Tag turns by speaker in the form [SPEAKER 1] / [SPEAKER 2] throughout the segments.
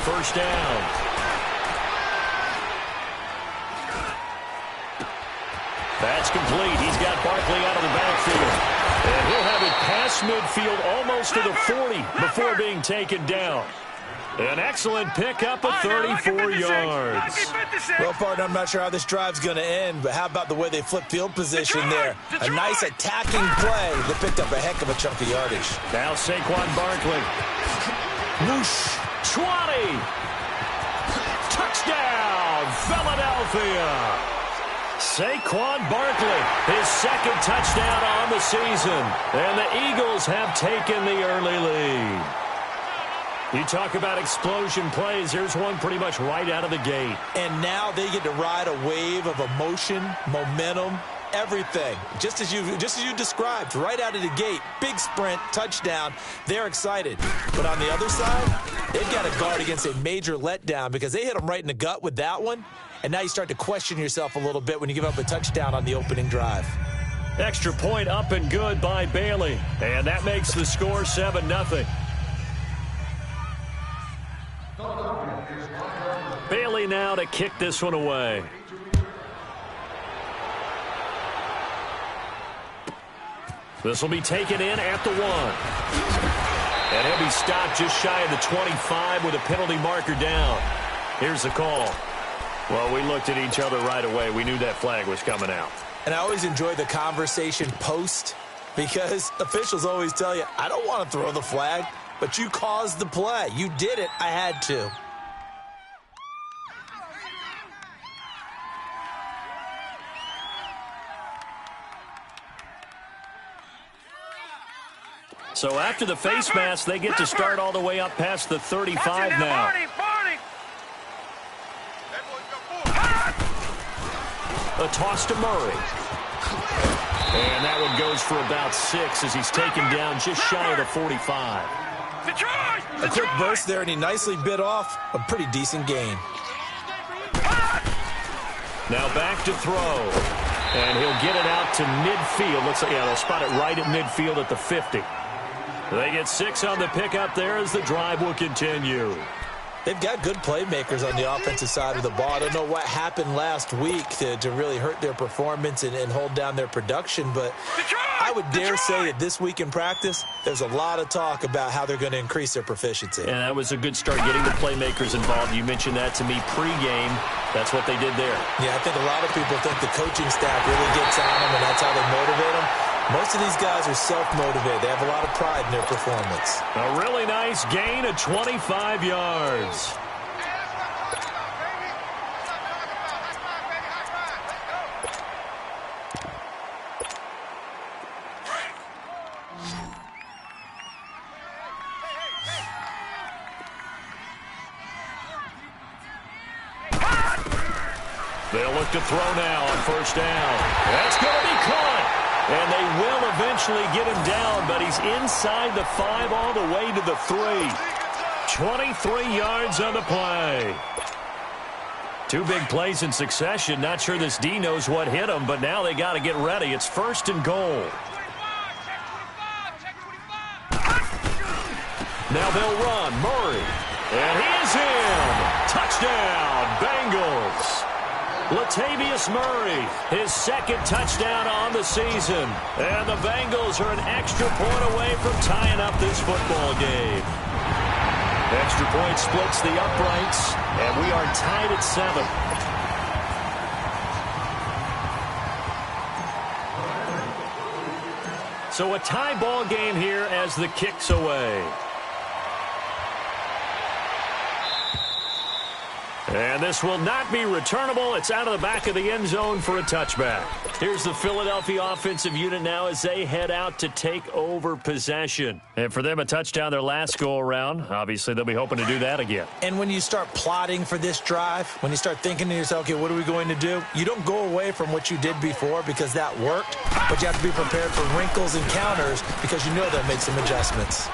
[SPEAKER 1] first down. That's complete. He's got Barkley out of the backfield. And he'll have it past midfield almost to the 40 before being taken down. An excellent pickup of 34 yards.
[SPEAKER 2] Well, partner, I'm not sure how this drive's going to end, but how about the way they flip field position there? A nice attacking play that picked up a heck of a chunk of yardage.
[SPEAKER 1] Now Saquon Barkley. Whoosh. 20. Touchdown, Philadelphia. Saquon Barkley, his second touchdown on the season. And the Eagles have taken the early lead. You talk about explosion plays. Here's one pretty much right out of the gate.
[SPEAKER 2] And now they get to ride a wave of emotion, momentum, everything. Just as you described, right out of the gate. Big sprint, touchdown. They're excited. But on the other side, they've got to guard against a major letdown because they hit them right in the gut with that one. And now you start to question yourself a little bit when you give up a touchdown on the opening drive.
[SPEAKER 1] Extra point up and good by Bailey. And that makes the score 7-0. Bailey now to kick this one away. This will be taken in at the 1. And he'll be stopped just shy of the 25 with a penalty marker down. Here's the call. Well, we looked at each other right away. We knew that flag was coming out.
[SPEAKER 2] And I always enjoy the conversation post because officials always tell you, I don't want to throw the flag. But you caused the play. You did it. I had to.
[SPEAKER 1] So after the face mask, they get to start all the way up past the 35 now. A toss to Murray. And that one goes for about 6 as he's taken down just shy of the 45.
[SPEAKER 2] A quick burst there, and he nicely bit off a pretty decent gain.
[SPEAKER 1] Now back to throw. And he'll get it out to midfield. Looks like, yeah, they'll spot it right at midfield at the 50. They get 6 on the pickup there as the drive will continue.
[SPEAKER 2] They've got good playmakers on the offensive side of the ball. I don't know what happened last week to really hurt their performance and hold down their production, but I would dare say that this week in practice, there's a lot of talk about how they're going to increase their proficiency.
[SPEAKER 1] And that was a good start getting the playmakers involved. You mentioned that to me pregame. That's what they did there.
[SPEAKER 2] Yeah, I think a lot of people think the coaching staff really gets on them, and that's how they motivate them. Most of these guys are self-motivated. They have a lot of pride in their performance.
[SPEAKER 1] A really nice gain of 25 yards. They'll look to throw now on first down. That's going to be caught. And they will eventually get him down, but he's inside the 5 all the way to the 3. 23 yards on the play. 2 big plays in succession. Not sure this D knows what hit him, but now they got to get ready. It's 1st and goal. Now they'll run. Murray. And he is in. Touchdown, Bengals. Latavius Murray, his 2nd touchdown on the season. And the Bengals are an extra point away from tying up this football game. Extra point splits the uprights, and we are tied at 7. So a tie ball game here as the kick's away. And this will not be returnable. It's out of the back of the end zone for a touchback. Here's the Philadelphia offensive unit now as they head out to take over possession. And for them, a touchdown their last go-around. Obviously, they'll be hoping to do that again.
[SPEAKER 2] And when you start plotting for this drive, when you start thinking to yourself, okay, what are we going to do? You don't go away from what you did before because that worked, but you have to be prepared for wrinkles and counters because you know they'll make some adjustments.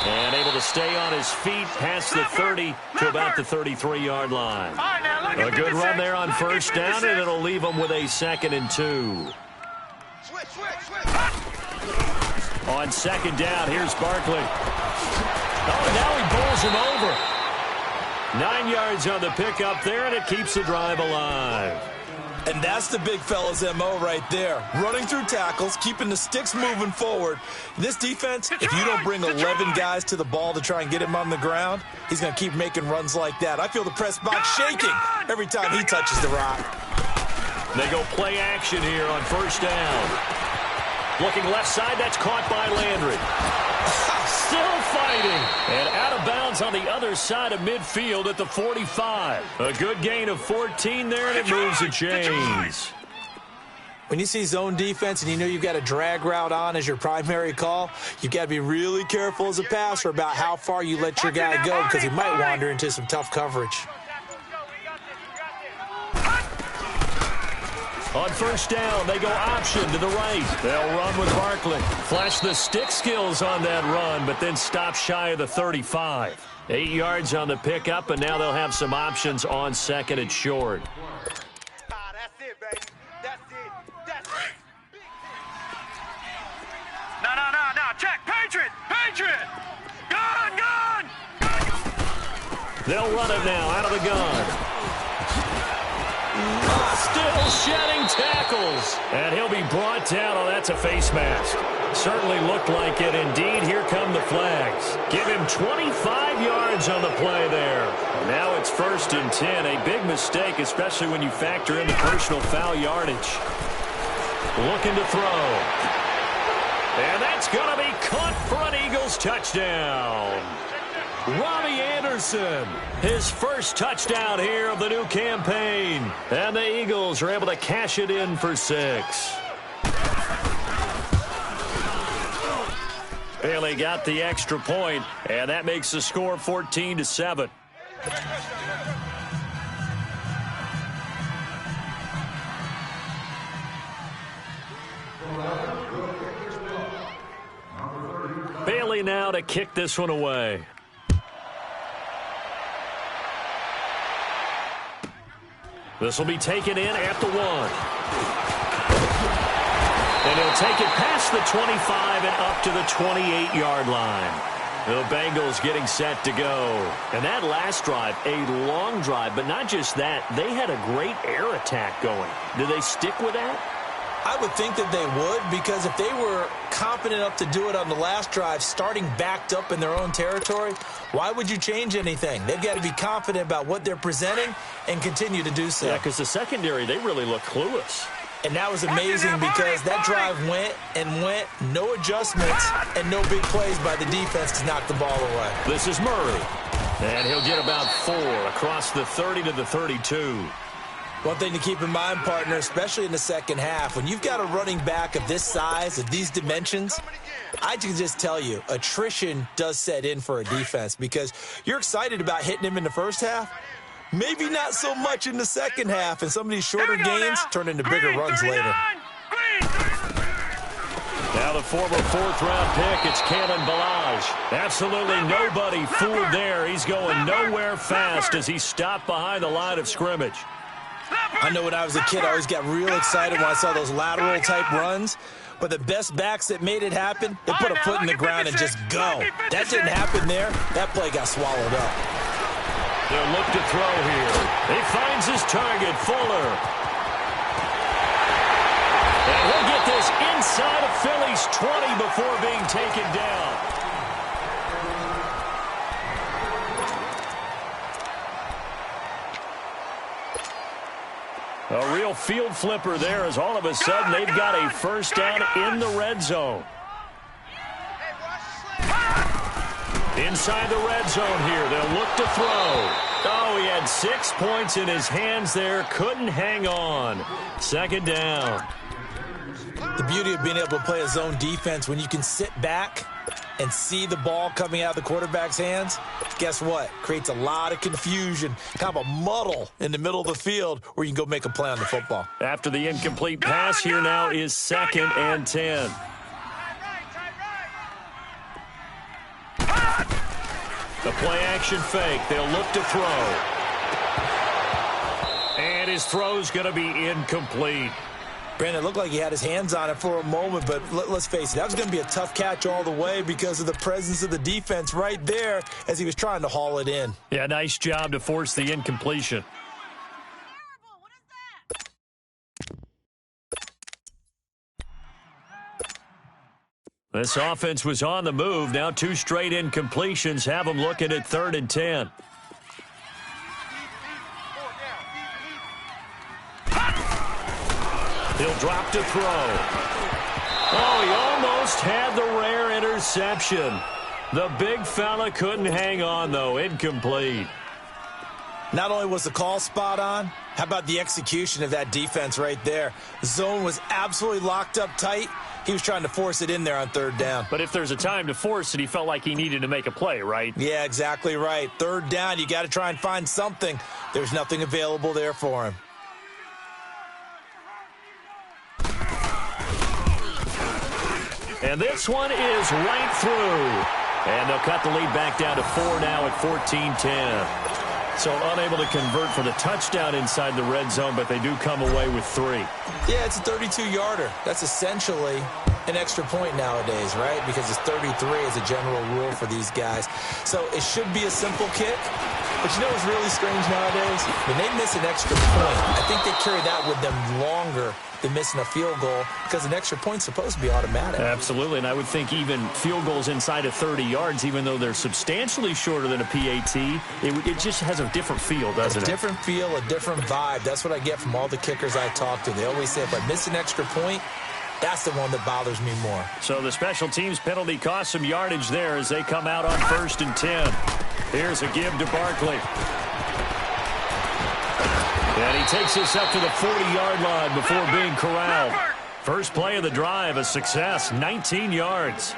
[SPEAKER 1] And able to stay on his feet past the 30 to about the 33-yard line. A good run there on first down, and it'll leave them with a 2nd and 2. On 2nd down, here's Barkley. Oh, now he bowls him over. 9 yards on the pickup there, and it keeps the drive alive.
[SPEAKER 2] And that's the big fella's MO right there. Running through tackles, keeping the sticks moving forward. This defense, if you don't bring 11 guys to the ball to try and get him on the ground, he's going to keep making runs like that. I feel the press box shaking every time he touches the rock.
[SPEAKER 1] They go play action here on first down. Looking left side, that's caught by Landry. Still fighting. And out of bounds on the other side of midfield at the 45. A good gain of 14 there, and it moves the chains.
[SPEAKER 2] When you see zone defense and you know you've got a drag route on as your primary call, you've got to be really careful as a passer about how far you let your guy go because he might wander into some tough coverage.
[SPEAKER 1] On first down, they go option to the right. They'll run with Barkley. Flash the stick skills on that run, but then stop shy of the 35. 8 yards on the pickup, and now they'll have some options on second and short.
[SPEAKER 3] That's it, baby. That's it. That's it. No. Check. Patriot. Gun.
[SPEAKER 1] They'll run it now out of the gun. Still shedding tackles. And he'll be brought down. Oh, that's a face mask. Certainly looked like it. Indeed, here come the flags. Give him 25 yards on the play there. Now it's 1st and 10. A big mistake, especially when you factor in the personal foul yardage. Looking to throw. And that's going to be caught for an Eagles touchdown. Robbie Anderson, his first touchdown here of the new campaign. And the Eagles are able to cash it in for 6. Bailey got the extra point, and that makes the score 14-7. Bailey now to kick this one away. This will be taken in at the 1. And he'll take it past the 25 and up to the 28-yard line. The Bengals getting set to go. And that last drive, a long drive, but not just that. They had a great air attack going. Do they stick with that?
[SPEAKER 2] I would think that they would, because if they were confident enough to do it on the last drive, starting backed up in their own territory, why would you change anything? They've got to be confident about what they're presenting and continue to do so.
[SPEAKER 1] Yeah, because the secondary, they really look clueless.
[SPEAKER 2] And that was amazing because that drive went, no adjustments, and no big plays by the defense to knock the ball away.
[SPEAKER 1] This is Murray. And he'll get about 4 across the 30 to the 32.
[SPEAKER 2] One thing to keep in mind, partner, especially in the second half, when you've got a running back of this size, of these dimensions, I can just tell you, attrition does set in for a defense because you're excited about hitting him in the first half. Maybe not so much in the second half, and some of these shorter gains turn into bigger runs later.
[SPEAKER 1] Now the former 4th-round pick, it's Kalen Ballage. Absolutely nobody fooled there. He's going nowhere fast as he stopped behind the line of scrimmage.
[SPEAKER 2] I know when I was a kid, I always got real excited when I saw those lateral-type runs. But the best backs that made it happen, they put a foot in the ground and just go. That didn't happen there. That play got swallowed up.
[SPEAKER 1] They'll look to throw here. He finds his target, Fuller. And he'll get this inside of Philly's 20 before being taken down. A real field flipper there as all of a sudden they've got a first down in the red zone. Inside the red zone here, they'll look to throw. Oh, he had 6 points in his hands there, couldn't hang on. Second down.
[SPEAKER 2] The beauty of being able to play a zone defense when you can sit back and see the ball coming out of the quarterback's hands, guess what? Creates a lot of confusion, kind of a muddle in the middle of the field where you can go make a play on the football.
[SPEAKER 1] After the incomplete pass, here now is 2nd and 10. The play-action fake. They'll look to throw. And his throw's going to be incomplete.
[SPEAKER 2] Brandon, it looked like he had his hands on it for a moment, but let's face it, that was going to be a tough catch all the way because of the presence of the defense right there as he was trying to haul it in.
[SPEAKER 1] Yeah, nice job to force the incompletion. This offense was on the move. Now 2 straight incompletions have them looking at 3rd and 10. He'll drop to throw. Oh, he almost had the rare interception. The big fella couldn't hang on, though. Incomplete.
[SPEAKER 2] Not only was the call spot on, how about the execution of that defense right there? The zone was absolutely locked up tight. He was trying to force it in there on 3rd down.
[SPEAKER 1] But if there's a time to force it, he felt like he needed to make a play, right?
[SPEAKER 2] Yeah, exactly right. 3rd down, you got to try and find something. There's nothing available there for him.
[SPEAKER 1] And this one is right through. And they'll cut the lead back down to 4 now at 14-10. So unable to convert for the touchdown inside the red zone, but they do come away with 3.
[SPEAKER 2] Yeah, it's a 32-yarder. That's essentially an extra point nowadays, right? Because it's 33 as a general rule for these guys. So it should be a simple kick. But you know what's really strange nowadays? When they miss an extra point, I think they carry that with them longer than missing a field goal because an extra point's supposed to be automatic.
[SPEAKER 1] Absolutely, and I would think even field goals inside of 30 yards, even though they're substantially shorter than a PAT, it just has a different feel, doesn't it?
[SPEAKER 2] A different feel, a different vibe. That's what I get from all the kickers I talk to. They always say if I miss an extra point, that's the one that bothers me more.
[SPEAKER 1] So the special teams penalty cost some yardage there as they come out on 1st and 10. Here's a give to Barkley. And he takes this up to the 40-yard line before being corralled. First play of the drive, a success, 19 yards.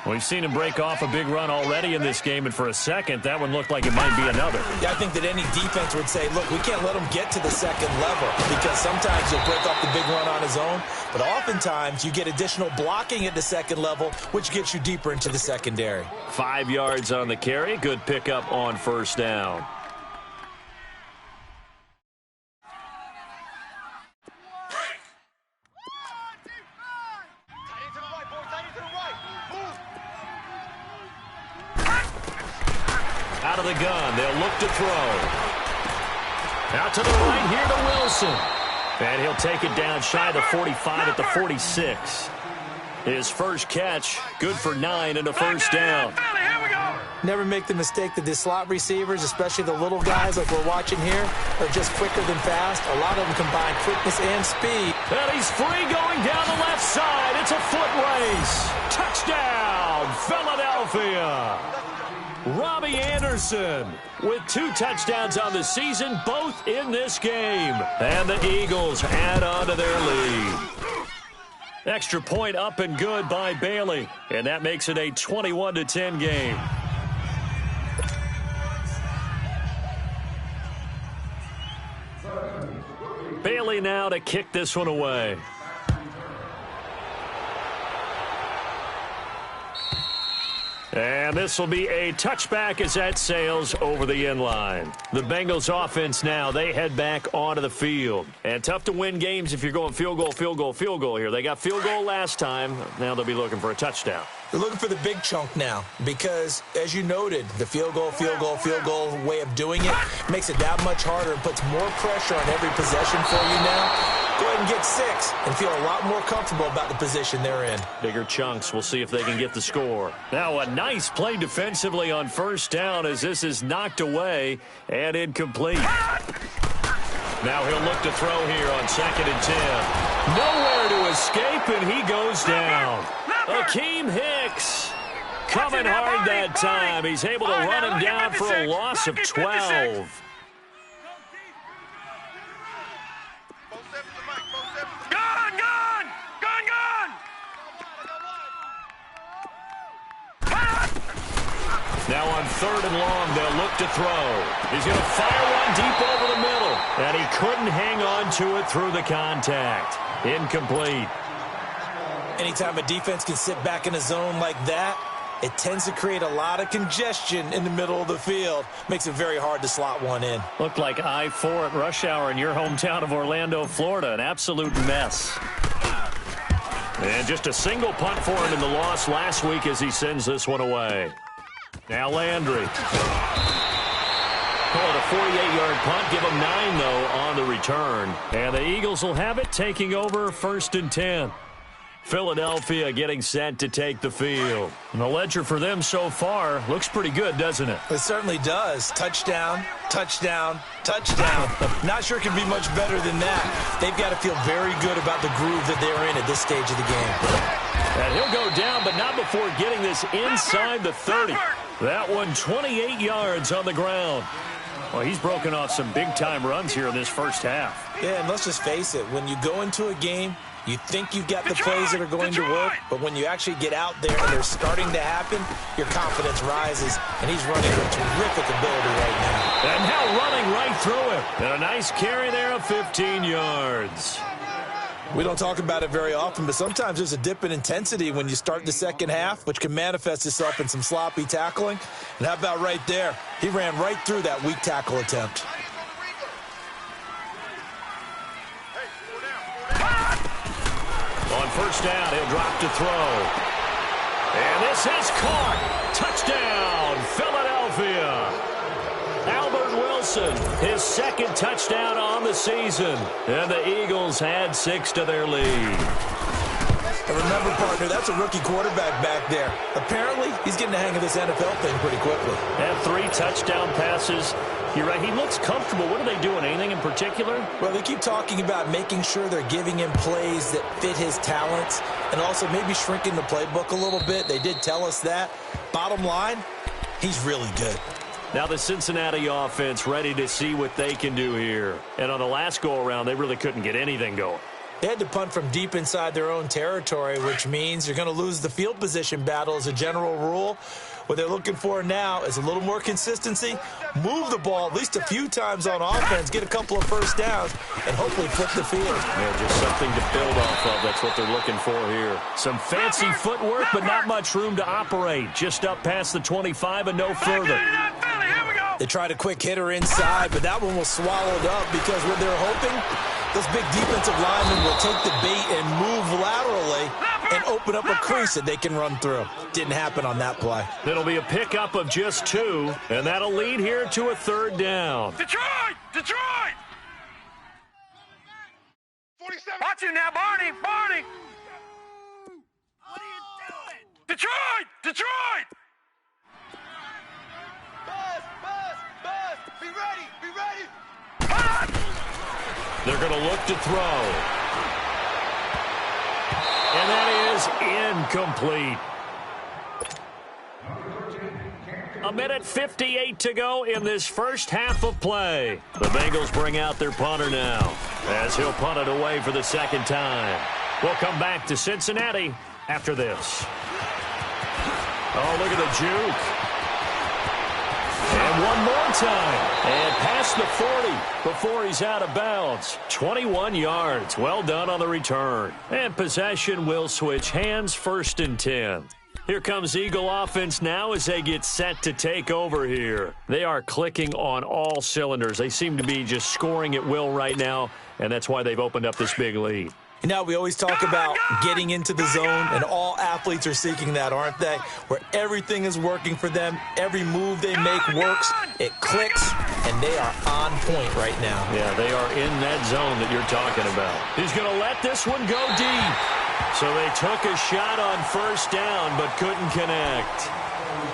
[SPEAKER 1] We've seen him break off a big run already in this game, and for a second, that one looked like it might be another.
[SPEAKER 2] Yeah, I think that any defense would say, look, we can't let him get to the second level because sometimes he'll break off the big run on his own, but oftentimes you get additional blocking at the second level, which gets you deeper into the secondary.
[SPEAKER 1] 5 yards on the carry, good pickup on 1st down. Out of the gun, they'll look to throw. Out to the right here to Wilson. And he'll take it down shy of the 45 at the 46. His first catch, good for 9 and a 1st down.
[SPEAKER 2] Never make the mistake that the slot receivers, especially the little guys like we're watching here, are just quicker than fast. A lot of them combine quickness and speed.
[SPEAKER 1] And he's free going down the left side. It's a foot race. Touchdown, Philadelphia. Robbie Anderson with 2 touchdowns on the season, both in this game. And the Eagles add on to their lead. Extra point up and good by Bailey. And that makes it a 21-10 game. Bailey now to kick this one away. And this will be a touchback as that sails over the end line. The Bengals offense now, they head back onto the field. And tough to win games if you're going field goal, field goal, field goal here. They got field goal last time. Now they'll be looking for a touchdown.
[SPEAKER 2] They're looking for the big chunk now because, as you noted, the field goal way of doing it makes it that much harder and puts more pressure on every possession for you now. Go ahead and get 6 and feel a lot more comfortable about the position they're in.
[SPEAKER 1] Bigger chunks. We'll see if they can get the score. Now a nice play defensively on 1st down as this is knocked away and incomplete. Now he'll look to throw here on 2nd and 10. Nowhere to escape, and he goes down. Akeem Hicks coming hard that time. He's able to run him down for a loss of 12. Now on 3rd and long, they'll look to throw. He's going to fire one deep over the middle. And he couldn't hang on to it through the contact. Incomplete.
[SPEAKER 2] Anytime a defense can sit back in a zone like that, it tends to create a lot of congestion in the middle of the field. Makes it very hard to slot one in.
[SPEAKER 1] Looked like I-4 at rush hour in your hometown of Orlando, Florida. An absolute mess. And just a single punt for him in the loss last week as he sends this one away. Now Landry. Call it a 48-yard punt. Give him 9, though, on the return. And the Eagles will have it, taking over 1st and 10. Philadelphia getting set to take the field. And the ledger for them so far looks pretty good, doesn't it?
[SPEAKER 2] It certainly does. Touchdown, touchdown, touchdown. Not sure it can be much better than that. They've got to feel very good about the groove that they're in at this stage of the game.
[SPEAKER 1] And he'll go down, but not before getting this inside the 30. That one 28 yards on the ground. Well, he's broken off some big-time runs here in this first half.
[SPEAKER 2] Yeah, and let's just face it. When you go into a game, you think you've got the plays that are going to work, but when you actually get out there and they're starting to happen, your confidence rises, and he's running with terrific ability right now.
[SPEAKER 1] And now running right through him. And a nice carry there of 15 yards.
[SPEAKER 2] We don't talk about it very often, but sometimes there's a dip in intensity when you start the second half, which can manifest itself in some sloppy tackling. And how about right there? He ran right through that weak tackle attempt.
[SPEAKER 1] On first down, he'll drop to throw. And this is caught. Touchdown, Philadelphia. Albert Wilson, his 2nd touchdown on the season. And the Eagles add 6 to their lead.
[SPEAKER 2] And remember, partner, that's a rookie quarterback back there. Apparently, he's getting the hang of this NFL thing pretty quickly.
[SPEAKER 1] And 3 touchdown passes. You're right, he looks comfortable. What are they doing? Anything in particular?
[SPEAKER 2] Well, they keep talking about making sure they're giving him plays that fit his talents and also maybe shrinking the playbook a little bit. They did tell us that. Bottom line, he's really good.
[SPEAKER 1] Now the Cincinnati offense ready to see what they can do here. And on the last go-around, they really couldn't get anything going.
[SPEAKER 2] They had to punt from deep inside their own territory, which means you're going to lose the field position battle as a general rule. What they're looking for now is a little more consistency, move the ball at least a few times on offense, get a couple of first downs, and hopefully flip the field.
[SPEAKER 1] Yeah, just something to build off of. That's what they're looking for here. Some fancy footwork, but not much room to operate. Just up past the 25 and no further.
[SPEAKER 2] They tried a quick hitter inside, but that one was swallowed up because what they're hoping, those big defensive linemen will take the bait and move laterally and open up a crease that they can run through. Didn't happen on that play.
[SPEAKER 1] It'll be a pickup of just 2, and that'll lead here to a 3rd down.
[SPEAKER 3] Detroit! Detroit! 47. Watch it now, Barney! Barney! What are you doing? Detroit! Detroit! Buzz! Buzz! Buzz! Be ready! Be ready!
[SPEAKER 1] They're going to look to throw. And that is incomplete. A minute 58 to go in this first half of play. The Bengals bring out their punter now as he'll punt it away for the 2nd time. We'll come back to Cincinnati after this. Oh, look at the juke. And one more time. And past the 40 before he's out of bounds. 21 yards. Well done on the return. And possession will switch hands, 1st and 10. Here comes Eagle offense now as they get set to take over here. They are clicking on all cylinders. They seem to be just scoring at will right now, and that's why they've opened up this big lead.
[SPEAKER 2] You know, we always talk about getting into the zone, and all athletes are seeking that, aren't they? Where everything is working for them, every move they make works, it clicks, and they are on point right now.
[SPEAKER 1] Yeah, they are in that zone that you're talking about. He's going to let this one go deep. So they took a shot on first down, but couldn't connect.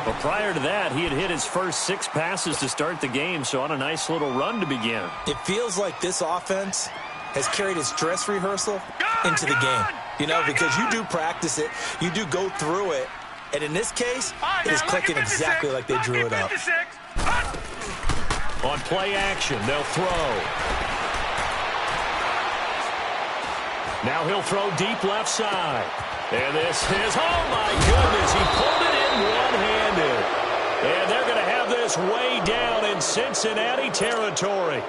[SPEAKER 1] But prior to that, he had hit his first 6 passes to start the game, so on a nice little run to begin.
[SPEAKER 2] It feels like this offense has carried its dress rehearsal into the game. You know, because you do practice it, you do go through it, and in this case, it is clicking exactly like they drew it up.
[SPEAKER 1] On play action, they'll throw. Now he'll throw deep left side. And this is, oh my goodness, he pulled it in one-handed. And they're going to have this way down in Cincinnati territory.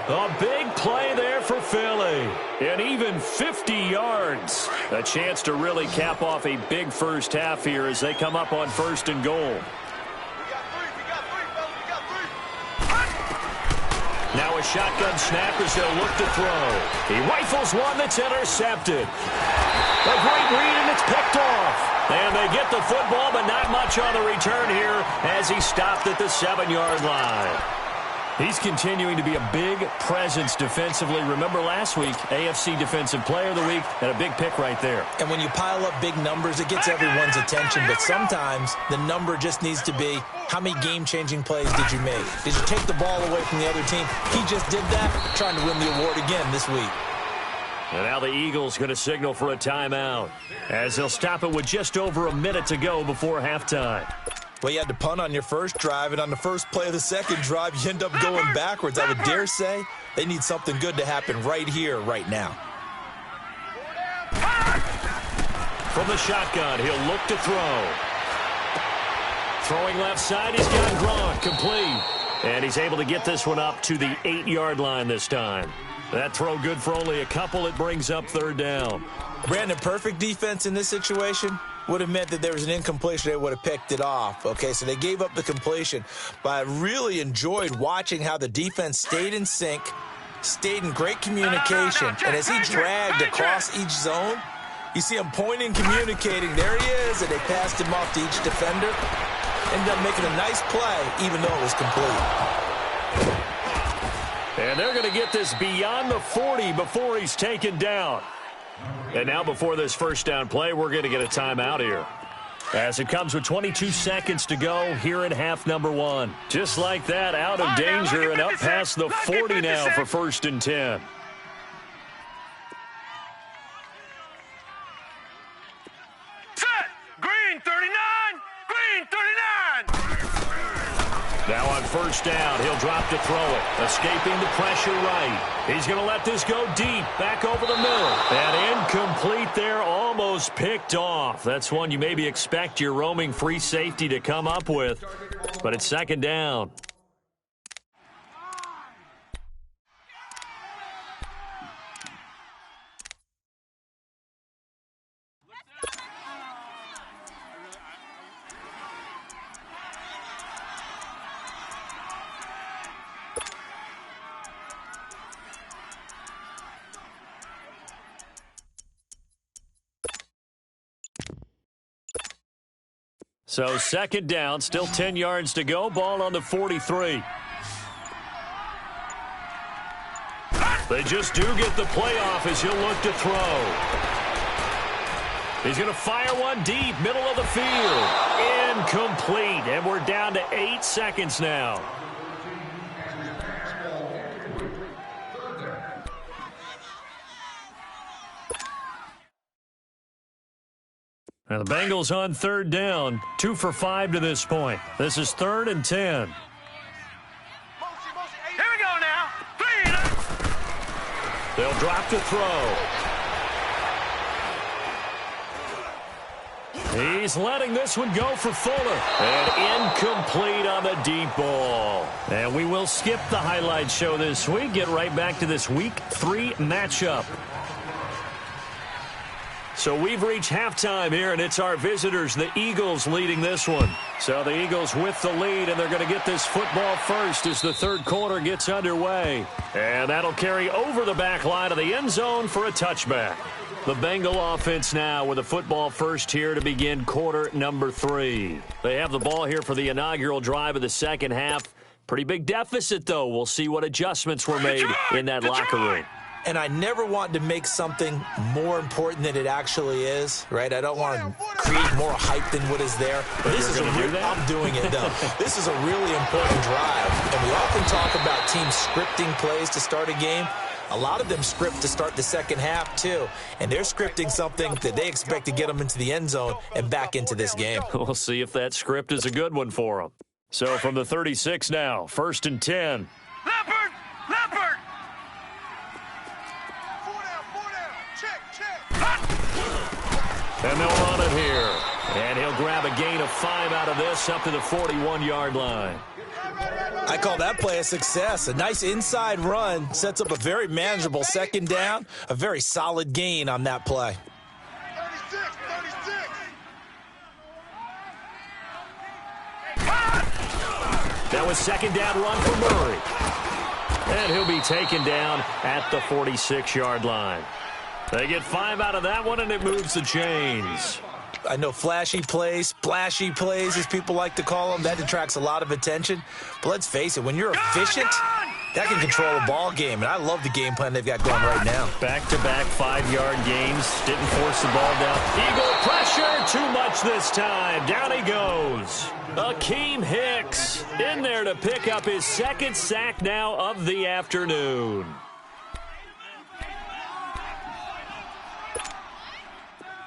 [SPEAKER 1] A big play there for Philly. And even 50 yards. A chance to really cap off a big first half here as they come up on 1st and goal. Now a shotgun snap as they'll look to throw. He rifles one that's intercepted. A great read, and it's picked off. And they get the football, but not much on the return here as he stopped at the 7-yard line. He's continuing to be a big presence defensively. Remember last week, AFC Defensive Player of the Week, and a big pick right there.
[SPEAKER 2] And when you pile up big numbers, it gets everyone's attention. But sometimes the number just needs to be, how many game-changing plays did you make? Did you take the ball away from the other team? He just did that, trying to win the award again this week.
[SPEAKER 1] And now the Eagles going to signal for a timeout as they'll stop it with just over a minute to go before halftime.
[SPEAKER 2] Well, you had to punt on your first drive, and on the first play of the second drive, you end up going backwards. I would dare say they need something good to happen right here, right now.
[SPEAKER 1] From the shotgun, he'll look to throw. Throwing left side, he's got Gronk, complete. And he's able to get this one up to the 8-yard line this time. That throw good for only a couple. It brings up 3rd down.
[SPEAKER 2] Brandon, perfect defense in this situation would have meant that there was an incompletion. They would have picked it off. Okay, so they gave up the completion. But I really enjoyed watching how the defense stayed in sync, stayed in great communication. And as he dragged across each zone, you see him pointing, communicating. There he is, and they passed him off to each defender. Ended up making a nice play, even though it was complete.
[SPEAKER 1] And they're going to get this beyond the 40 before he's taken down. And now before this first down play, we're going to get a timeout here. As it comes with 22 seconds to go here in half number 1. Just like that, out of danger and up past the 40 now for 1st and 10.
[SPEAKER 3] Set! Green 39! Green 39!
[SPEAKER 1] Now on 1st down, he'll drop to throw it. Escaping the pressure right. He's going to let this go deep, back over the middle. And incomplete there, almost picked off. That's one you maybe expect your roaming free safety to come up with. But it's 2nd down. So 2nd down, still 10 yards to go. Ball on the 43. They just do get the playoff as he'll look to throw. He's going to fire one deep, middle of the field. Incomplete, and we're down to 8 seconds now. Now the Bengals on 3rd down, 2 for 5 to this point. This is 3rd and 10.
[SPEAKER 3] Here we go now. 3.
[SPEAKER 1] They'll drop to throw. He's letting this one go for Fuller. And incomplete on the deep ball. And we will skip the highlight show this week. Get right back to this Week 3 matchup. So we've reached halftime here, and it's our visitors, the Eagles, leading this one. So the Eagles with the lead, and they're going to get this football first as the 3rd quarter gets underway. And that'll carry over the back line of the end zone for a touchback. The Bengal offense now with a football first here to begin quarter number 3. They have the ball here for the inaugural drive of the 2nd half. Pretty big deficit, though. We'll see what adjustments were made in that locker room.
[SPEAKER 2] And I never want to make something more important than it actually is, right? I don't want to create more hype than what is there.
[SPEAKER 1] But this is
[SPEAKER 2] I'm doing it, though. This is a really important drive. And we often talk about teams scripting plays to start a game. A lot of them script to start the 2nd half, too. And they're scripting something that they expect to get them into the end zone and back into this game.
[SPEAKER 1] We'll see if that script is a good one for them. So from the 36 now, 1st and 10.
[SPEAKER 3] Leopard! Leopard!
[SPEAKER 1] And they'll run it here. And he'll grab a gain of 5 out of this up to the 41-yard line.
[SPEAKER 2] I call that play a success. A nice inside run sets up a very manageable second down. A very solid gain on that play.
[SPEAKER 3] 36.
[SPEAKER 1] That was second down run for Murray. And he'll be taken down at the 46-yard line. They get 5 out of that one, and it moves the chains.
[SPEAKER 2] I know flashy plays, splashy plays, as people like to call them, that attracts a lot of attention. But let's face it, when you're efficient, that can control a ball game. And I love the game plan they've got going right now.
[SPEAKER 1] Back-to-back 5-yard gains. Didn't force the ball down. Eagle pressure. Too much this time. Down he goes. Akeem Hicks in there to pick up his second sack now of the afternoon.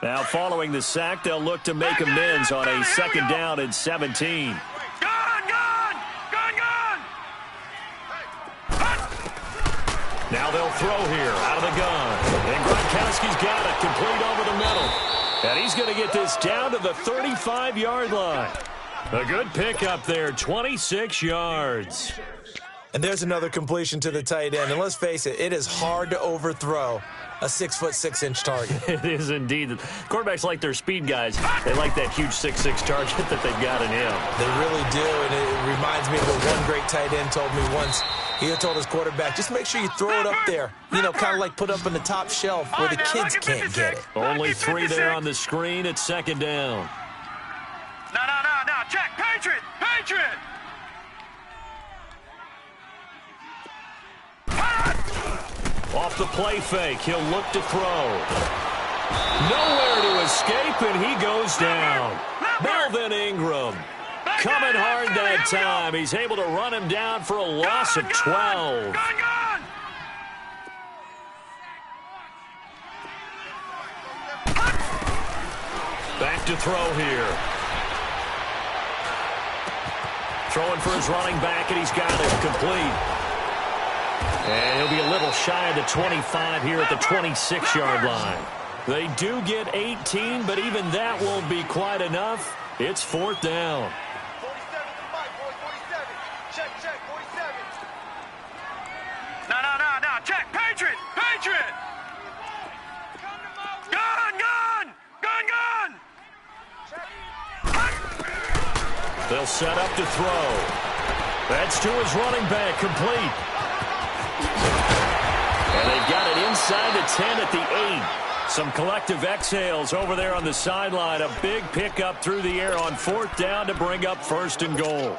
[SPEAKER 1] Now, following the sack, they'll look to make amends on a second down and 17. Now they'll throw here out of the gun. And Gronkowski's got it, complete over the middle. And he's going to get this down to the 35-yard line. A good pickup there, 26 yards.
[SPEAKER 2] And there's another completion to the tight end. And let's face it, it is hard to overthrow a 6'6" target.
[SPEAKER 1] It is indeed. Quarterbacks like their speed guys. They like that huge 6'6" target that they've got in him.
[SPEAKER 2] They really do, and it reminds me of what one great tight end told me once. He had told his quarterback, just make sure you throw it up there. You know, kind of like put up on the top shelf where the kids can't get it.
[SPEAKER 1] Only 3 there on the screen at second down.
[SPEAKER 3] No. Check. Patriot.
[SPEAKER 1] Off the play fake, he'll look to throw. Nowhere to escape, and he goes down. Melvin Ingram coming hard that time. He's able to run him down for a loss of 12. Back to throw here. Throwing for his running back, and he's got it complete. And he'll be a little shy of the 25 here at the 26-yard line. They do get 18, but even that won't be quite enough. It's fourth down.
[SPEAKER 3] 47 to Mike, boys. 47. Check. 47. No. Check. Patriot. Gun.
[SPEAKER 1] They'll set up to throw. That's to his running back, complete. And they've got it inside the 10 at the 8. Some collective exhales over there on the sideline. A big pickup through the air on fourth down to bring up first and goal.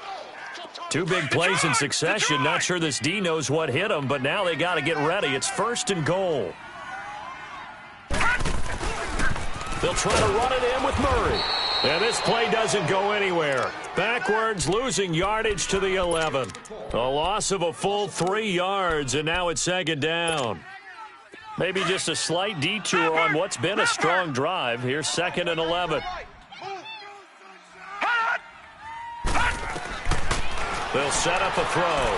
[SPEAKER 1] 2 big plays in succession. Not sure this D knows what hit him, but now they got to get ready. It's first and goal. They'll try to run it in with Murray. And this play doesn't go anywhere. Backwards, losing yardage to the 11. A loss of a full 3 yards, and now it's second down. Maybe just a slight detour on what's been a strong drive. Here's second and 11. They'll set up a throw.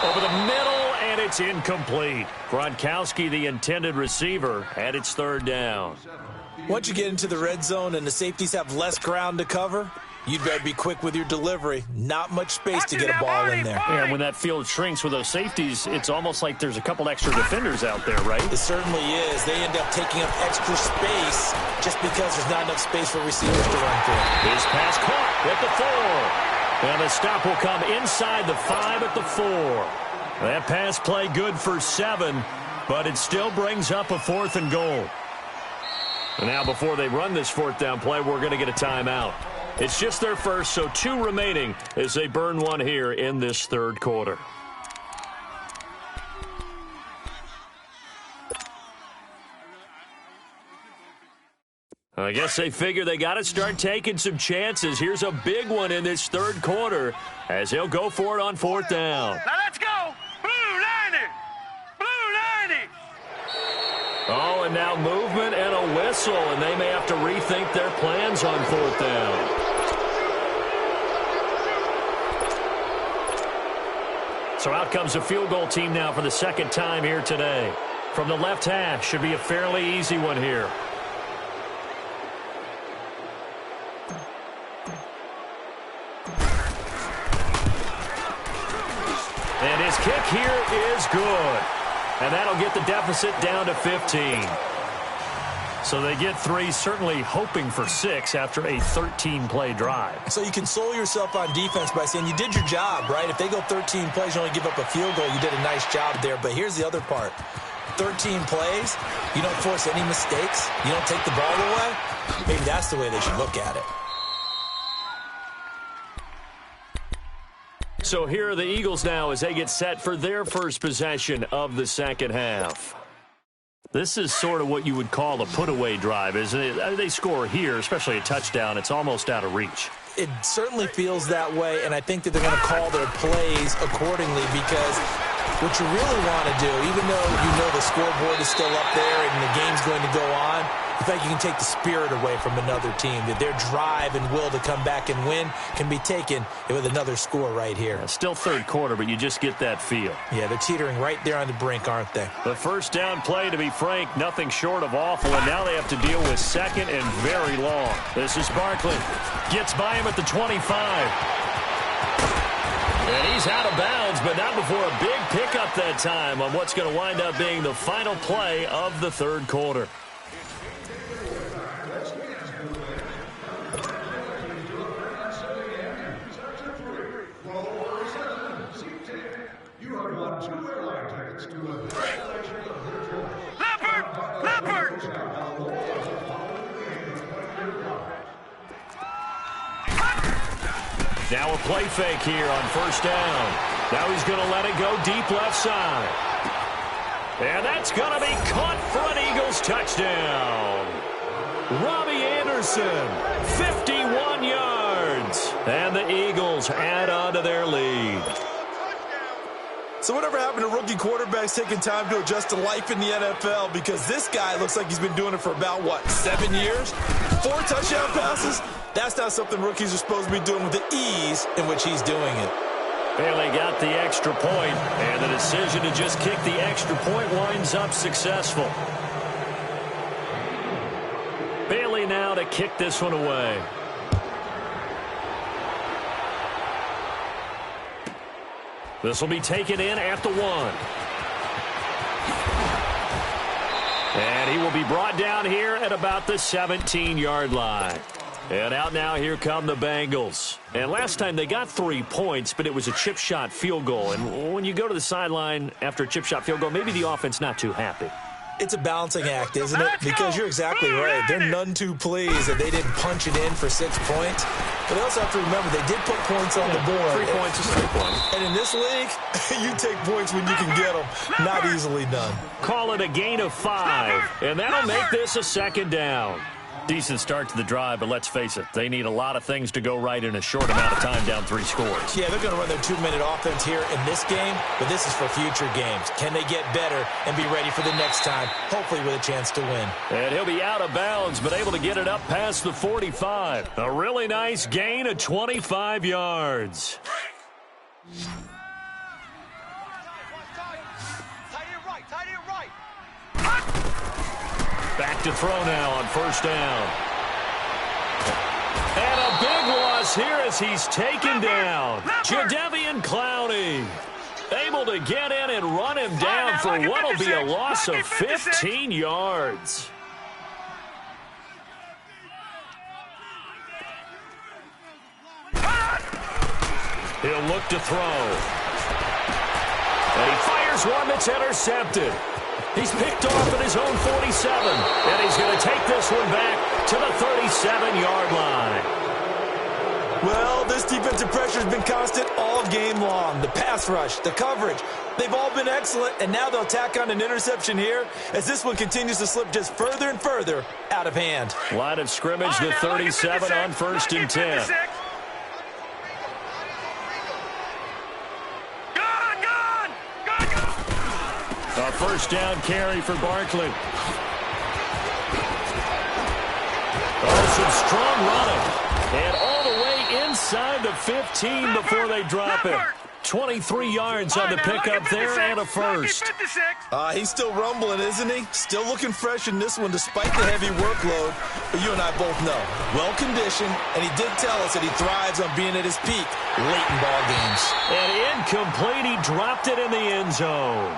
[SPEAKER 1] Over the middle, and it's incomplete. Gronkowski, the intended receiver, and it's third down.
[SPEAKER 2] Once you get into the red zone and the safeties have less ground to cover, you'd better be quick with your delivery. Not much space to get a ball in there.
[SPEAKER 1] Yeah, when that field shrinks with those safeties, it's almost like there's a couple extra defenders out there, right?
[SPEAKER 2] It certainly is. They end up taking up extra space just because there's not enough space for receivers to run through.
[SPEAKER 1] His pass caught at the 4. And the stop will come inside the 5 at the 4. That pass play good for 7, but it still brings up a fourth and goal. And now before they run this fourth down play, we're going to get a timeout. It's just their first, so 2 remaining as they burn one here in this third quarter. I guess they figure they got to start taking some chances. Here's a big one in this third quarter as he'll go for it on fourth down.
[SPEAKER 3] Now let's go. Blue 90.
[SPEAKER 1] Oh, and now movement and a whistle, and they may have to rethink their plans on fourth down. So out comes the field goal team now for the second time here today. From the left hash, should be a fairly easy one here. And his kick here is good. And that'll get the deficit down to 15. So they get 3, certainly hoping for 6 after a 13-play drive.
[SPEAKER 2] So you console yourself on defense by saying you did your job, right? If they go 13 plays, you only give up a field goal, you did a nice job there. But here's the other part. 13 plays, you don't force any mistakes, you don't take the ball away. Maybe that's the way they should look at it.
[SPEAKER 1] So here are the Eagles now as they get set for their first possession of the second half. This is sort of what you would call a put-away drive, isn't it? They score here, especially a touchdown. It's almost out of reach.
[SPEAKER 2] It certainly feels that way, and I think that they're going to call their plays accordingly because what you really want to do, even though you know the scoreboard is still up there and the game's going to go on, in fact, you can take the spirit away from another team. That their drive and will to come back and win can be taken with another score right here.
[SPEAKER 1] Yeah, still third quarter, but you just get that feel.
[SPEAKER 2] Yeah, they're teetering right there on the brink, aren't they?
[SPEAKER 1] The first down play, to be frank, nothing short of awful, and now they have to deal with second and very long. This is Barkley. Gets by him at the 25. And he's out of bounds, but not before a big pickup that time on what's going to wind up being the final play of the third quarter. Now a play fake here on first down. Now he's going to let it go deep left side. And that's going to be caught for an Eagles touchdown. Robbie Anderson, 51 yards. And the Eagles add on to their lead.
[SPEAKER 2] So whatever happened to rookie quarterbacks taking time to adjust to life in the NFL? Because this guy looks like he's been doing it for about, 7 years? 4 touchdown passes? That's not something rookies are supposed to be doing with the ease in which he's doing it.
[SPEAKER 1] Bailey got the extra point, and the decision to just kick the extra point winds up successful. Bailey now to kick this one away. This will be taken in at the 1. And he will be brought down here at about the 17-yard line. And out now, here come the Bengals. And last time they got 3 points, but it was a chip shot field goal. And when you go to the sideline after a chip shot field goal, maybe the offense not too happy.
[SPEAKER 2] It's a balancing act, isn't it? Because you're exactly right. They're none too pleased that they didn't punch it in for 6 points. But they also have to remember they did put points on the board.
[SPEAKER 1] 3 points is 3 points.
[SPEAKER 2] And in this league, you take points when you can get them. Not easily done.
[SPEAKER 1] Call it a gain of 5. And that'll make this a second down. Decent start to the drive, but let's face it, they need a lot of things to go right in a short amount of time down 3 scores.
[SPEAKER 2] Yeah, they're going to run their 2-minute offense here in this game, but this is for future games. Can they get better and be ready for the next time, hopefully with a chance to win?
[SPEAKER 1] And he'll be out of bounds, but able to get it up past the 45. A really nice gain of 25 yards. Back to throw now on first down. And a big loss here as he's taken down. Jadeveon Clowney able to get in and run him down for what will be a loss of 15 yards. He'll look to throw. And he fires one that's intercepted. He's picked off at his own 47, and he's going to take this one back to the 37-yard line.
[SPEAKER 2] Well, this defensive pressure has been constant all game long. The pass rush, the coverage, they've all been excellent, and now they'll tack on an interception here as this one continues to slip just further and further out of hand.
[SPEAKER 1] Line of scrimmage, the 37 on first and 10. A first down carry for Barkley. Oh, some strong running. And all the way inside the 15 before they drop it. 23 yards on the pickup there and a first.
[SPEAKER 2] He's still rumbling, isn't he? Still looking fresh in this one despite the heavy workload. But you and I both know, well-conditioned, and he did tell us that he thrives on being at his peak late in ball games.
[SPEAKER 1] And in incomplete. He dropped it in the end zone.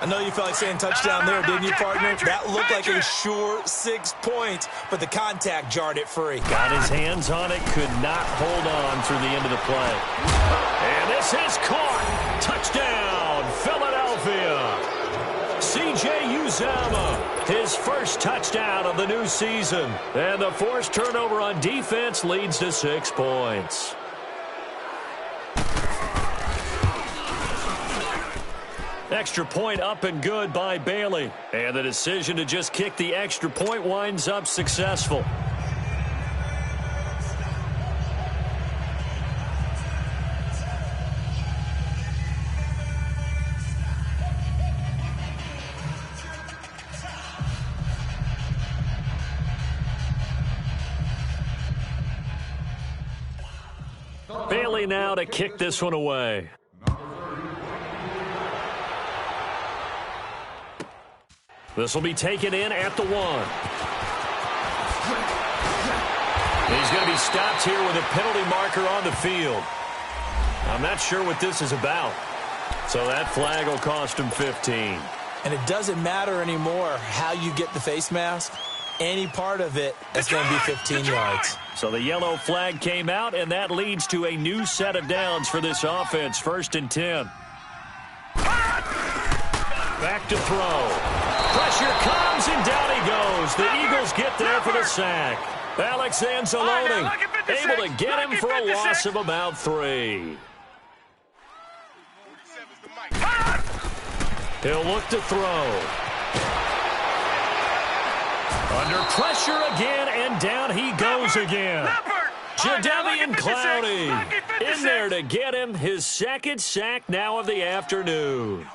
[SPEAKER 2] I know you felt like saying touchdown there, didn't you, partner? That looked like a sure 6 points, but the contact jarred it free.
[SPEAKER 1] Got his hands on it, could not hold on through the end of the play. And this is caught. Touchdown, Philadelphia. C.J. Uzomah, his first touchdown of the new season. And the forced turnover on defense leads to 6 points. Extra point up and good by Bailey. And the decision to just kick the extra point winds up successful. Bailey now to kick this one away. This will be taken in at the 1. He's going to be stopped here with a penalty marker on the field. I'm not sure what this is about. So that flag will cost him 15.
[SPEAKER 2] And it doesn't matter anymore how you get the face mask. Any part of it is going to be 15 yards.
[SPEAKER 1] So the yellow flag came out, and that leads to a new set of downs for this offense. 1st and 10. Back to throw. Pressure comes, and down he goes. The Eagles get there for the sack. Alex Anzalone able to get him for a loss of about 3. He'll look to throw. Under pressure again, and down he goes again. Jadeveon Clowney in there to get him his 2nd sack now of the afternoon.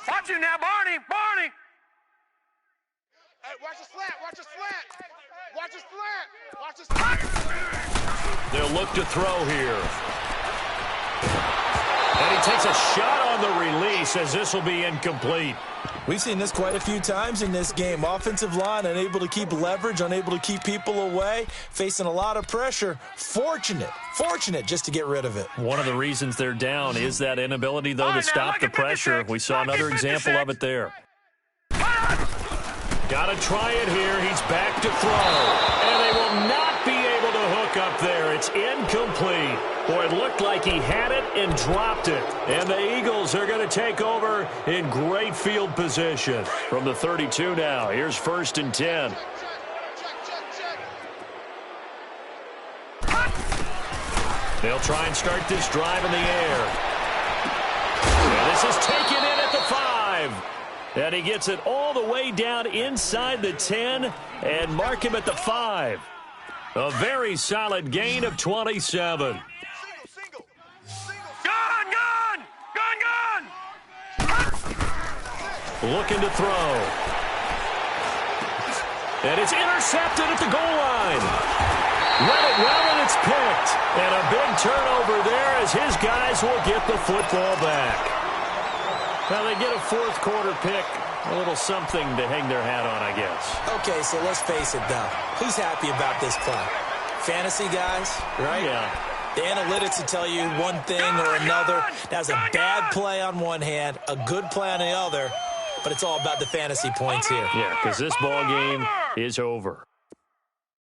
[SPEAKER 3] Watch him now, Barney! Barney! Hey, watch the slant! Watch the slant! Watch the slant! Watch the slant!
[SPEAKER 1] They'll look to throw here. And he takes a shot on the release as this will be incomplete.
[SPEAKER 2] We've seen this quite a few times in this game. Offensive line unable to keep leverage, unable to keep people away, facing a lot of pressure. Fortunate just to get rid of it.
[SPEAKER 1] One of the reasons they're down is that inability, though, to stop the pressure. We saw another example of it there. Got to try it here. He's back to throw. And they will not be able to hook up there. It's incomplete. Boy, it looked like he had it and dropped it. And the Eagles are going to take over in great field position. From the 32 now, here's 1st and 10. They'll try and start this drive in the air. And this is taken in at the 5. And he gets it all the way down inside the 10 and mark him at the 5. A very solid gain of 27. Looking to throw. And it's intercepted at the goal line. Read it well, and it's picked. And a big turnover there as his guys will get the football back. Well, they get a 4th quarter pick. A little something to hang their hat on, I guess.
[SPEAKER 2] Okay, so let's face it, though. Who's happy about this play? Fantasy guys, right?
[SPEAKER 1] Yeah.
[SPEAKER 2] The analytics will tell you one thing or another. That's a bad play on one hand, a good play on the other. But it's all about the fantasy points here.
[SPEAKER 1] Yeah, because this ball game is over.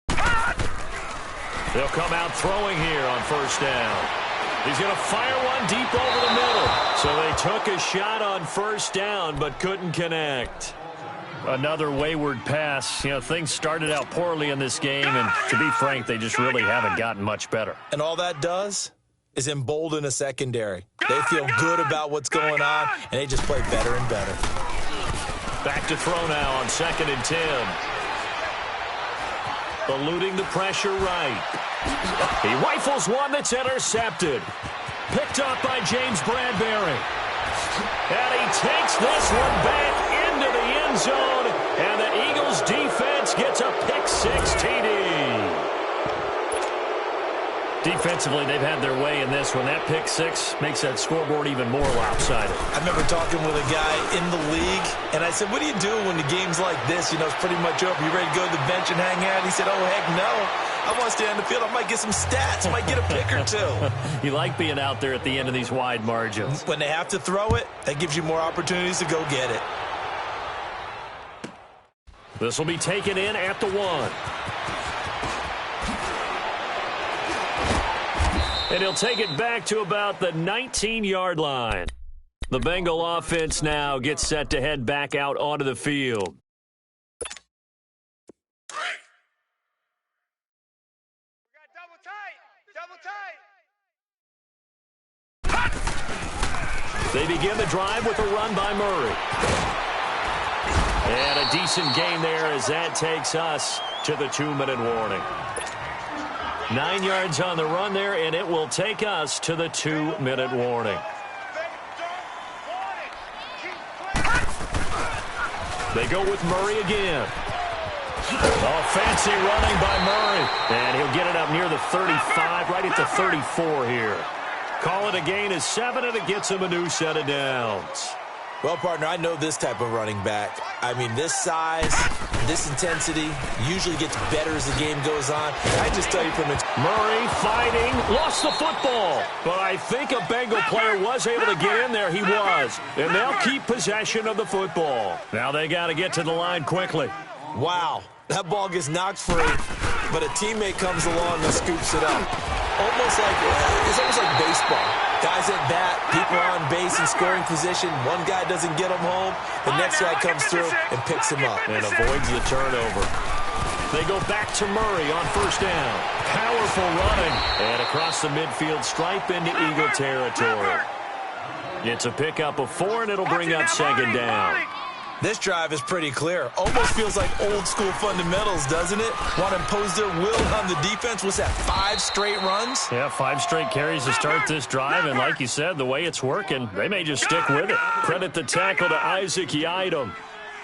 [SPEAKER 1] They'll come out throwing here on 1st down. He's going to fire one deep over the middle. So they took a shot on 1st down but couldn't connect. Another wayward pass. You know, things started out poorly in this game, and to be frank, they just really haven't gotten much better.
[SPEAKER 2] And all that does is embolden a secondary. They feel good about what's going on, and they just play better and better.
[SPEAKER 1] Back to throw now on 2nd and 10. Eluding the pressure right. He rifles one that's intercepted. Picked up by James Bradbury. And he takes this one back into the end zone. And the Eagles defense gets a pick 6 TD. Defense offensively, they've had their way in this one. That pick six makes that scoreboard even more lopsided.
[SPEAKER 2] I remember talking with a guy in the league, and I said, what do you do when the game's like this? You know, it's pretty much over. You ready to go to the bench and hang out? He said, oh, heck no. I want to stay on the field. I might get some stats. I might get a pick or two.
[SPEAKER 1] You like being out there at the end of these wide margins.
[SPEAKER 2] When they have to throw it, that gives you more opportunities to go get it.
[SPEAKER 1] This will be taken in at the 1. And he'll take it back to about the 19-yard line. The Bengal offense now gets set to head back out onto the field. They begin the drive with a run by Murray. And a decent gain there as that takes us to the 2-minute warning. 9 yards on the run there, and it will take us to the 2-minute warning. They go with Murray again. Oh, fancy running by Murray. And he'll get it up near the 35, right at the 34 here. Call it a gain of 7, and it gets him a new set of downs.
[SPEAKER 2] Well, partner, I know this type of running back. I mean, this size, this intensity usually gets better as the game goes on. I just tell you from
[SPEAKER 1] Murray fighting, lost the football. But I think a Bengal player was able to get in there. He was. And they'll keep possession of the football. Now they got to get to the line quickly.
[SPEAKER 2] Wow, that ball gets knocked free, but a teammate comes along and scoops it up. It's almost like baseball. Guys at bat, people are on base in scoring position. One guy doesn't get him home. The next guy comes through and picks him up.
[SPEAKER 1] And avoids the turnover. They go back to Murray on first down. Powerful running. And across the midfield stripe into Eagle territory. It's a pickup of 4, and it'll bring up second down.
[SPEAKER 2] This drive is pretty clear. Almost feels like old school fundamentals, doesn't it? Want to impose their will on the defense. What's that, 5 straight runs?
[SPEAKER 1] Yeah, 5 straight carries to start this drive. And like you said, the way it's working, they may just stick with it. Credit the tackle to Isaac Yiadom.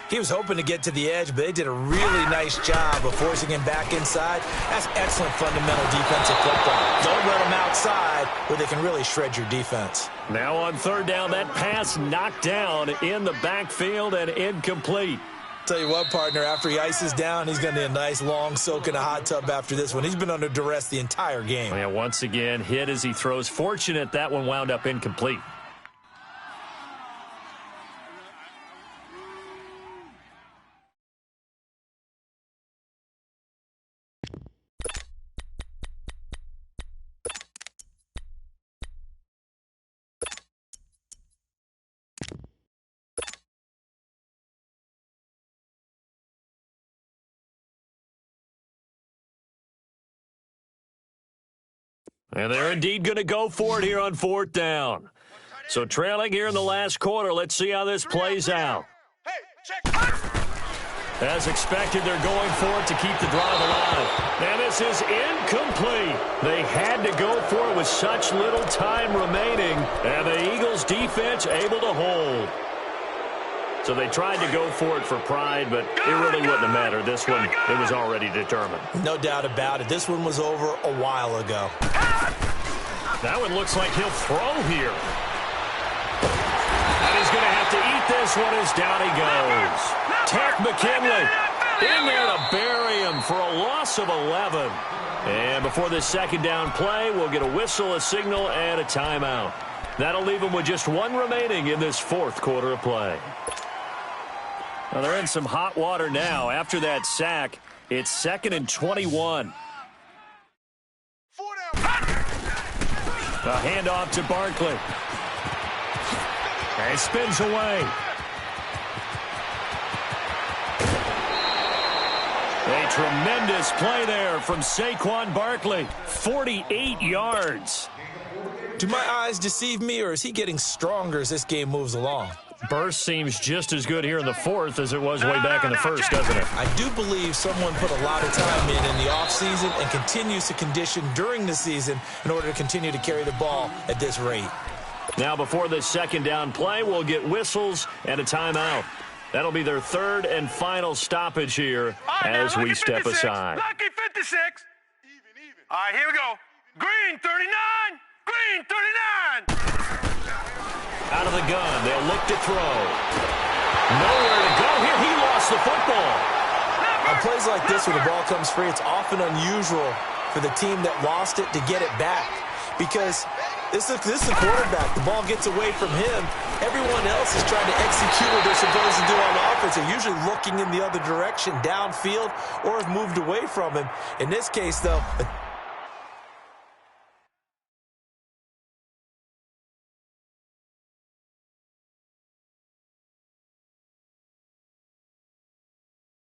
[SPEAKER 2] He was hoping to get to the edge, but they did a really nice job of forcing him back inside. That's excellent fundamental defensive football. Don't let them outside where they can really shred your defense.
[SPEAKER 1] Now on third down, that pass knocked down in the backfield and incomplete.
[SPEAKER 2] Tell you what, partner, after he ices down, he's going to need a nice long soak in a hot tub after this one. He's been under duress the entire game.
[SPEAKER 1] Yeah, once again, hit as he throws. Fortunate that one wound up incomplete. And they're indeed going to go for it here on fourth down. So trailing here in the last quarter, let's see how this plays out. As expected, they're going for it to keep the drive alive. And this is incomplete. They had to go for it with such little time remaining. And the Eagles' defense able to hold. So they tried to go for it for pride, but it really wouldn't have mattered. This one, it was already determined.
[SPEAKER 2] No doubt about it. This one was over a while ago.
[SPEAKER 1] That one looks like he'll throw here. And he's going to have to eat this one as down he goes. Tech McKinley in there to bury him for a loss of 11. And before this second down play, we'll get a whistle, a signal, and a timeout. That'll leave them with just 1 remaining in this fourth quarter of play. Well, they're in some hot water now. After that sack, it's 2nd and 21. A handoff to Barkley. And he spins away. A tremendous play there from Saquon Barkley. 48 yards.
[SPEAKER 2] Do my eyes deceive me, or is he getting stronger as this game moves along?
[SPEAKER 1] Burst seems just as good here in the fourth as it was way back in the first, doesn't it?
[SPEAKER 2] I do believe someone put a lot of time in the offseason and continues to condition during the season in order to continue to carry the ball at this rate.
[SPEAKER 1] Now, before this second down play, we'll get whistles and a timeout. That'll be their third and final stoppage here as we step aside.
[SPEAKER 3] Lucky 56. Even. All right, here we go. Green 39! Green 39!
[SPEAKER 1] Out of the gun, they'll look to throw. Nowhere to go here. He lost the football.
[SPEAKER 2] On plays like this where the ball comes free, it's often unusual for the team that lost it to get it back. Because this is the quarterback. The ball gets away from him. Everyone else is trying to execute what they're supposed to do on offense. They're usually looking in the other direction, downfield, or have moved away from him. In this case, though,